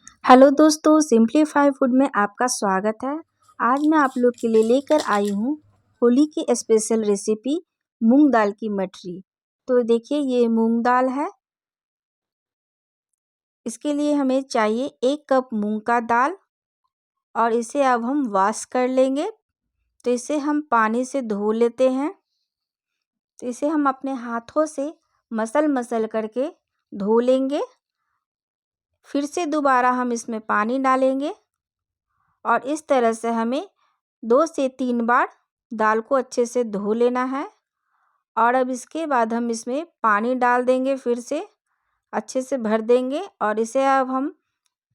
Hello दोस्तों, simplify food में आपका स्वागत है। आज मैं आप लोग के लिए लेकर आई हूँ होली की स्पेशल रेसिपी मूंग दाल की मठरी। तो देखिए ये मूंग दाल है। इसके लिए हमें चाहिए 1 कप मूंग का दाल और इसे अब हम वॉश कर लेंगे। तो इसे हम पानी से धो लेते हैं। तो इसे हम अपने हाथों से मसल करके धो लेंगे। फिर से दोबारा हम इसमें पानी डालेंगे और इस तरह से हमें 2 से 3 बार दाल को अच्छे से धो लेना है। और अब इसके बाद हम इसमें पानी डाल देंगे, फिर से अच्छे से भर देंगे और इसे अब हम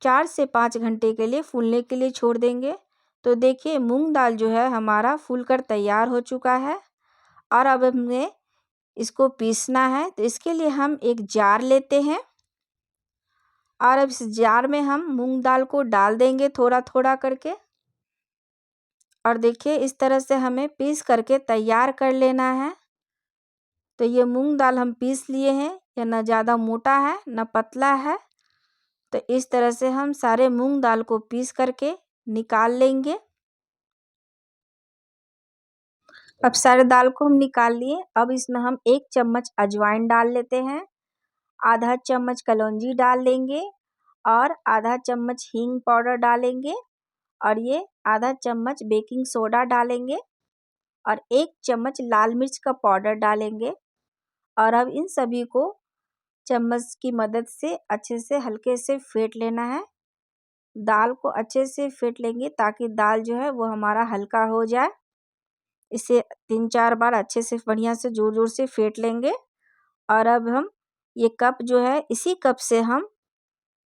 4 से 5 घंटे के लिए फूलने के लिए छोड़ देंगे। तो देखिए मूंग दाल जो है हमारा फूलकर तैयार हो चुका है। और अब हमें इसको पीसना है। तो इसके लिए हम एक जार लेते हैं और अब इस जार में हम मूंग दाल को डाल देंगे थोड़ा थोड़ा करके। और देखिए इस तरह से हमें पीस करके तैयार कर लेना है। तो ये मूंग दाल हम पीस लिए हैं। यह ना ज़्यादा मोटा है ना पतला है। तो इस तरह से हम सारे मूंग दाल को पीस करके निकाल लेंगे। अब सारे दाल को हम निकाल लिए। अब इसमें हम 1 चम्मच अजवाइन डाल लेते हैं, आधा चम्मच कलौंजी डाल लेंगे और आधा चम्मच हींग पाउडर डालेंगे और ये आधा चम्मच बेकिंग सोडा डालेंगे और 1 चम्मच लाल मिर्च का पाउडर डालेंगे। और अब इन सभी को चम्मच की मदद से अच्छे से हल्के से फेंट लेना है। दाल को अच्छे से फेंट लेंगे ताकि दाल जो है वो हमारा हल्का हो जाए। इसे 3-4 बार अच्छे से बढ़िया से ज़ोर-ज़ोर से फेंट लेंगे। और अब हम ये कप जो है, इसी कप से हम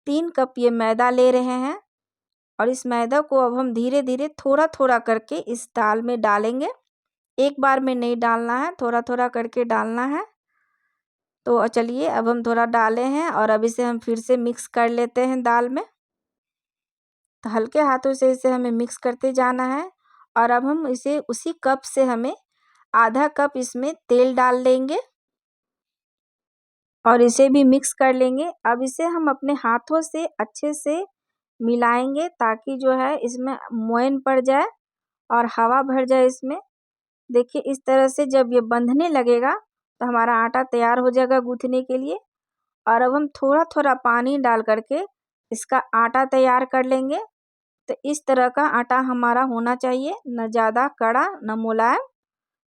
3 कप ये मैदा ले रहे हैं और इस मैदा को अब हम धीरे-धीरे थोड़ा-थोड़ा करके इस दाल में डालेंगे। एक बार में नहीं डालना है, थोड़ा-थोड़ा करके डालना है। तो चलिए अब हम थोड़ा डाले हैं और अब इसे हम फिर से मिक्स कर लेते हैं दाल में। तो हल्के हाथों से इसे हमें मिक्स करते जाना है। और अब हम इसे उसी कप से हमें आधा कप इसमें तेल डाल देंगे और इसे भी मिक्स कर लेंगे। अब इसे हम अपने हाथों से अच्छे से मिलाएंगे ताकि जो है इसमें मोयन पड़ जाए और हवा भर जाए इसमें। देखिए इस तरह से जब ये बंधने लगेगा तो हमारा आटा तैयार हो जाएगा गूँथने के लिए। और अब हम थोड़ा-थोड़ा पानी डाल करके इसका आटा तैयार कर लेंगे। तो इस तरह का आटा हमारा होना चाहिए, न ज़्यादा कड़ा न मुलायम।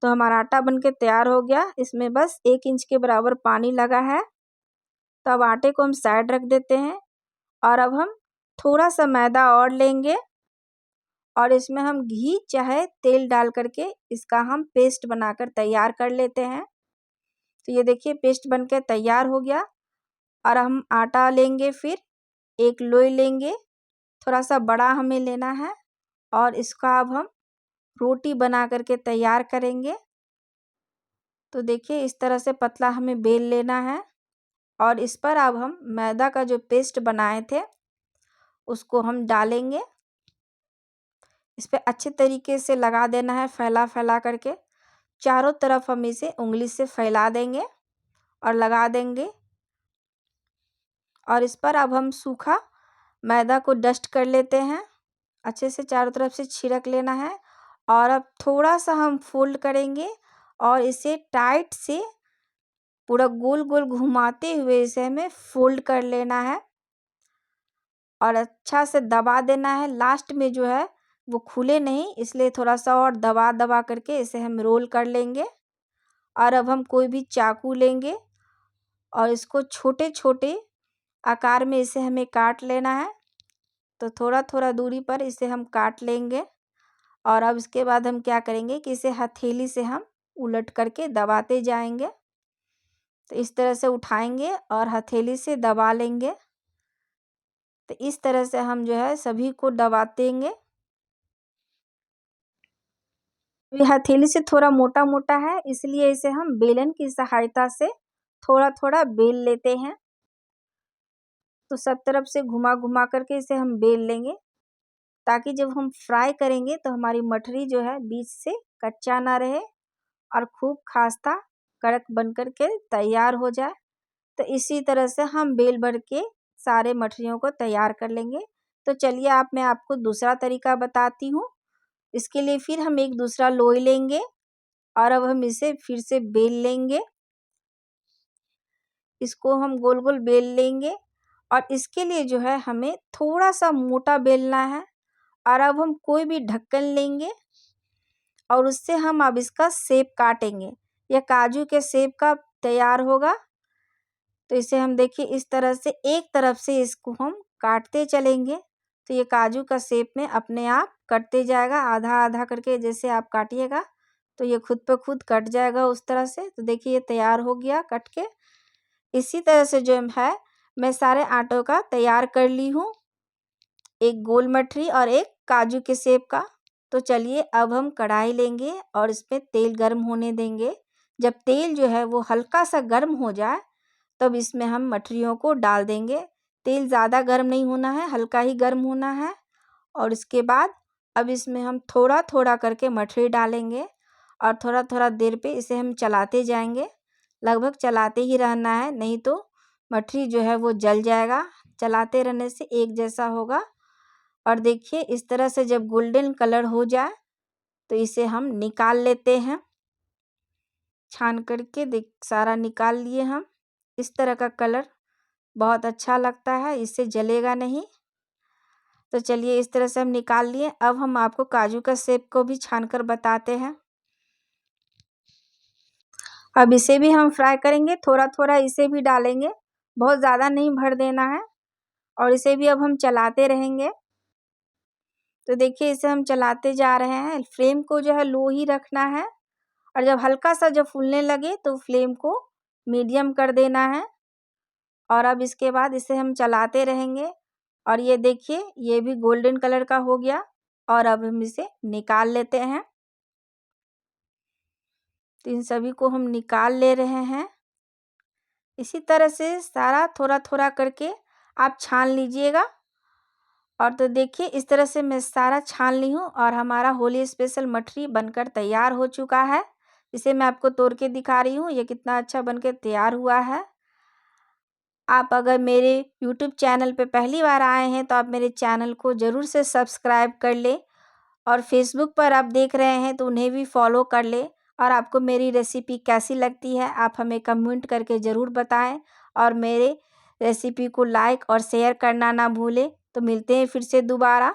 तो हमारा आटा बनके तैयार हो गया। इसमें बस 1 इंच के बराबर पानी लगा है। तो अब आटे को हम साइड रख देते हैं और अब हम थोड़ा-सा मैदा और लेंगे और इसमें हम घी चाहे तेल डाल करके इसका हम पेस्ट बनाकर तैयार कर लेते हैं। तो ये देखिए पेस्ट बनके तैयार हो गया। और हम आटा लेंगे, फिर एक लोई लेंगे, थोड़ा-सा बड़ा हमें लेना है और इसका अब हम रोटी बना करके तैयार करेंगे। तो देखिए इस तरह से पतला हमें बेल लेना है और इस पर अब हम मैदा का जो पेस्ट बनाए थे उसको हम डालेंगे। इस पे अच्छे तरीके से लगा देना है, फैला-फैला करके। चारों तरफ हम इसे उँगली से फैला देंगे और लगा देंगे। और इस पर अब हम सूखा मैदा को डस्ट कर लेते हैं। अच्छे से चारों तरफ से छिड़क लेना है और अब थोड़ा-सा हम फोल्ड करेंगे और इसे टाइट से पूरा गोल-गोल घुमाते हुए इसे हमें फोल्ड कर लेना है और अच्छा से दबा देना है। लास्ट में जो है वो खुले नहीं, इसलिए थोड़ा-सा और दबा-दबा करके इसे हम रोल कर लेंगे। और अब हम कोई भी चाकू लेंगे और इसको छोटे-छोटे आकार में इसे हमें काट लेना है। तो थोड़ा-थोड़ा दूरी पर इसे हम काट लेंगे और अब इसके बाद हम क्या करेंगे कि इसे हथेली से हम उलट करके दबाते जाएंगे। तो इस तरह से उठाएंगे और हथेली से दबा लेंगे। तो इस तरह से हम जो है सभी को दबातेंगे। ये हथेली से थोड़ा मोटा-मोटा है, इसलिए इसे हम बेलन की सहायता से थोड़ा-थोड़ा बेल लेते हैं। तो सब तरफ से घुमा-घुमा करके इसे हम बेल लेंगे ताकि जब हम फ्राई करेंगे तो हमारी मठरी जो है बीच से कच्चा ना रहे और खूब खास्ता कड़क बन कर के तैयार हो जाए। तो इसी तरह से हम बेल भर के सारे मठरियों को तैयार कर लेंगे। तो चलिए मैं आपको दूसरा तरीका बताती हूँ। इसके लिए फिर हम एक दूसरा लोई लेंगे और अब हम इसे फिर से बेल लेंगे। इसको हम गोल गोल बेल लेंगे और इसके लिए जो है हमें थोड़ा सा मोटा बेलना है। और अब हम कोई भी ढक्कन लेंगे और उससे हम अब इसका शेप काटेंगे। यह काजू के शेप का तैयार होगा। तो इसे हम देखिए इस तरह से एक तरफ से इसको हम काटते चलेंगे तो ये काजू का शेप में अपने आप कटते जाएगा। आधा आधा करके जैसे आप काटिएगा तो ये खुद पे खुद कट जाएगा उस तरह से। तो देखिए ये तैयार हो गया कट के। इसी तरह से जो है मैं सारे आटों का तैयार कर ली हूँ, एक गोल मठरी और एक काजू के शेप का। तो चलिए अब हम कढ़ाई लेंगे और इसमें तेल गर्म होने देंगे। जब तेल जो है वो हल्का सा गर्म हो जाए तब इसमें हम मठरियों को डाल देंगे। तेल ज़्यादा गर्म नहीं होना है, हल्का ही गर्म होना है। और इसके बाद अब इसमें हम थोड़ा थोड़ा करके मठरी डालेंगे और थोड़ा थोड़ा देर पे इसे हम चलाते जाएंगे। लगभग चलाते ही रहना है, नहीं तो मठरी जो है वो जल जाएगा। चलाते रहने से एक जैसा होगा। और देखिए इस तरह से जब गोल्डन कलर हो जाए तो इसे हम निकाल लेते हैं। छान करके देख सारा निकाल लिए हम। इस तरह का कलर बहुत अच्छा लगता है, इससे जलेगा नहीं। तो चलिए इस तरह से हम निकाल लिए। अब हम आपको काजू का शेप को भी छान कर बताते हैं। अब इसे भी हम फ्राई करेंगे, थोड़ा थोड़ा इसे भी डालेंगे, बहुत ज़्यादा नहीं भर देना है। और इसे भी अब हम चलाते रहेंगे। तो देखिए इसे हम चलाते जा रहे हैं। फ्लेम को जो है लो ही रखना है और जब हल्का सा जब फूलने लगे तो फ्लेम को मीडियम कर देना है। और अब इसके बाद इसे हम चलाते रहेंगे। और ये देखिए ये भी गोल्डन कलर का हो गया और अब हम इसे निकाल लेते हैं। तो इन सभी को हम निकाल ले रहे हैं। इसी तरह से सारा थोड़ा थोड़ा करके आप छान लीजिएगा। और तो देखिए इस तरह से मैं सारा छान ली हूँ और हमारा होली स्पेशल मठरी बनकर तैयार हो चुका है। इसे मैं आपको तोड़ के दिखा रही हूँ, ये कितना अच्छा बनकर तैयार हुआ है। आप अगर मेरे YouTube चैनल पे पहली बार आए हैं तो आप मेरे चैनल को ज़रूर से सब्सक्राइब कर लें और फेसबुक पर आप देख रहे हैं तो उन्हें भी फॉलो कर लें। और आपको मेरी रेसिपी कैसी लगती है आप हमें कमेंट करके ज़रूर बताएं और मेरे रेसिपी को लाइक और शेयर करना ना भूलें। तो मिलते हैं फिर से दोबारा।